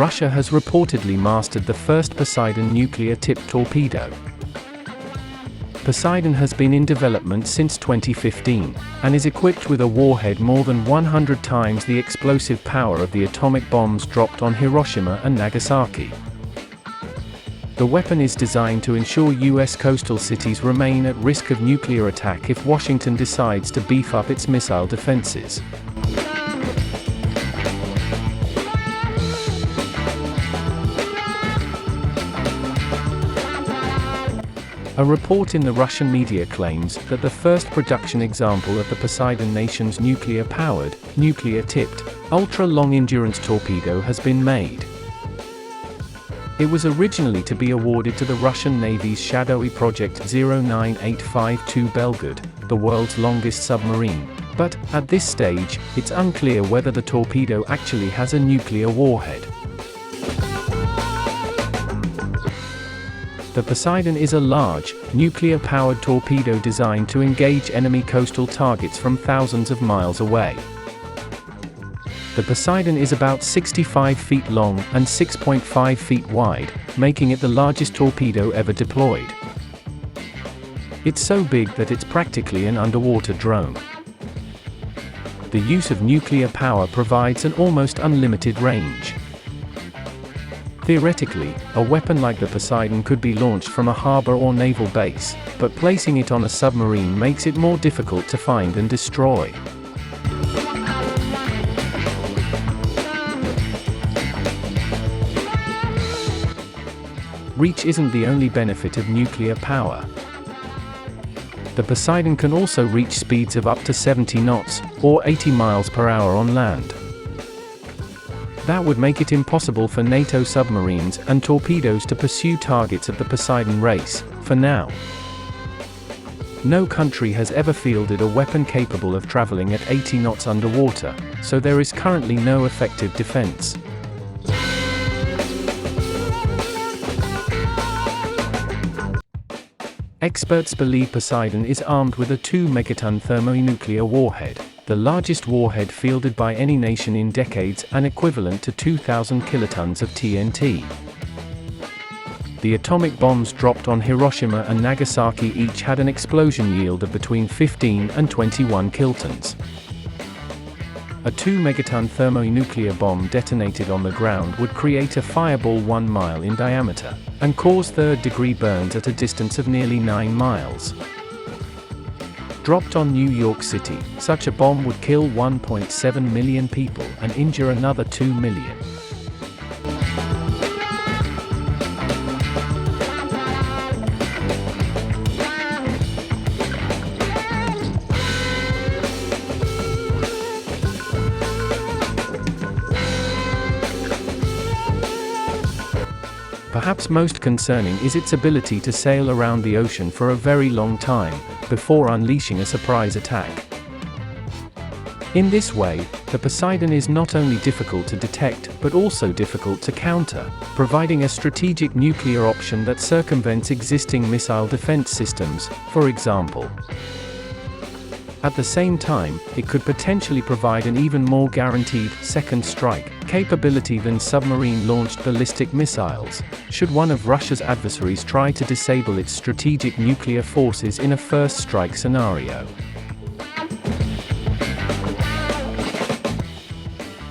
Russia has reportedly mastered the first Poseidon nuclear-tipped torpedo. Poseidon has been in development since 2015, and is equipped with a warhead more than 100 times the explosive power of the atomic bombs dropped on Hiroshima and Nagasaki. The weapon is designed to ensure U.S. coastal cities remain at risk of nuclear attack if Washington decides to beef up its missile defenses. A report in the Russian media claims that the first production example of the Poseidon nation's nuclear-powered, nuclear-tipped, ultra-long-endurance torpedo has been made. It was originally to be awarded to the Russian Navy's shadowy Project 09852 Belgorod, the world's longest submarine, but, at this stage, it's unclear whether the torpedo actually has a nuclear warhead. The Poseidon is a large, nuclear-powered torpedo designed to engage enemy coastal targets from thousands of miles away. The Poseidon is about 65 feet long and 6.5 feet wide, making it the largest torpedo ever deployed. It's so big that it's practically an underwater drone. The use of nuclear power provides an almost unlimited range. Theoretically, a weapon like the Poseidon could be launched from a harbor or naval base, but placing it on a submarine makes it more difficult to find and destroy. Reach isn't the only benefit of nuclear power. The Poseidon can also reach speeds of up to 70 knots, or 80 miles per hour on land. That would make it impossible for NATO submarines and torpedoes to pursue targets at the Poseidon race, for now. No country has ever fielded a weapon capable of traveling at 80 knots underwater, so there is currently no effective defense. Experts believe Poseidon is armed with a 2-megaton thermonuclear warhead, the largest warhead fielded by any nation in decades and equivalent to 2,000 kilotons of TNT. The atomic bombs dropped on Hiroshima and Nagasaki each had an explosion yield of between 15 and 21 kilotons. A 2-megaton thermonuclear bomb detonated on the ground would create a fireball 1 mile in diameter, and cause third-degree burns at a distance of nearly 9 miles. Dropped on New York City, such a bomb would kill 1.7 million people and injure another 2 million. Perhaps most concerning is its ability to sail around the ocean for a very long time, before unleashing a surprise attack. In this way, the Poseidon is not only difficult to detect but also difficult to counter, providing a strategic nuclear option that circumvents existing missile defense systems, for example. At the same time, it could potentially provide an even more guaranteed second strike capability than submarine-launched ballistic missiles, should one of Russia's adversaries try to disable its strategic nuclear forces in a first strike scenario.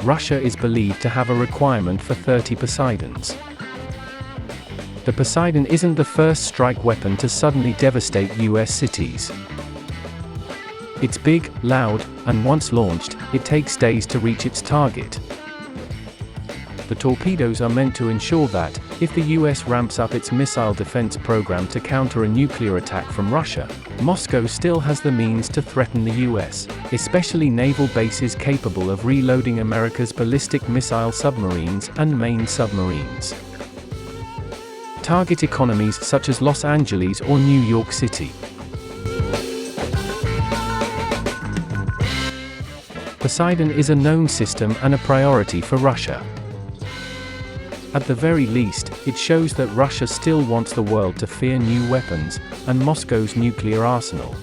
Russia is believed to have a requirement for 30 Poseidons. The Poseidon isn't the first strike weapon to suddenly devastate US cities. It's big, loud, and once launched, it takes days to reach its target. The torpedoes are meant to ensure that, if the US ramps up its missile defense program to counter a nuclear attack from Russia, Moscow still has the means to threaten the US, especially naval bases capable of reloading America's ballistic missile submarines and main submarines. Target economies such as Los Angeles or New York City. Poseidon is a known system and a priority for Russia. At the very least, it shows that Russia still wants the world to fear new weapons and Moscow's nuclear arsenal.